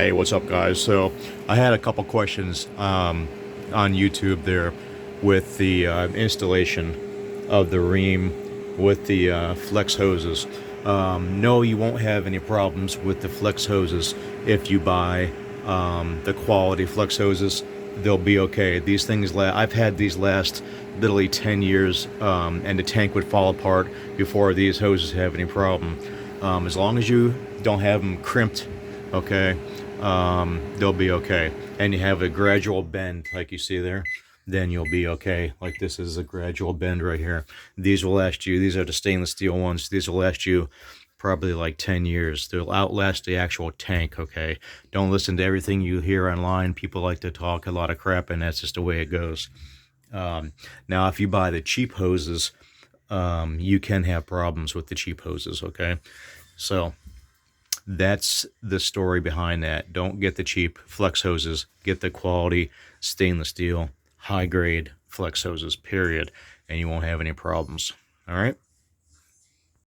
Hey, what's up, guys? So I had a couple questions on YouTube there with the installation of the Rheem with the flex hoses. No, you won't have any problems with the flex hoses if you buy the quality flex hoses. They'll be okay. These things, I've had these last literally 10 years, and the tank would fall apart before these hoses have any problem. As long as you don't have them crimped, okay, they'll be okay. And you have a gradual bend like you see there, then you'll be okay. Like this is a gradual bend right here. These will last you, these are the stainless steel ones, these will last you probably like 10 years. They'll outlast the actual tank, okay? Don't listen to everything you hear online. People like to talk a lot of crap, and that's just the way it goes. Now, if you buy the cheap hoses, you can have problems with the cheap hoses, okay? So that's the story behind that. Don't get the cheap flex hoses. Get the quality stainless steel, high grade flex hoses, period. And you won't have any problems. All right?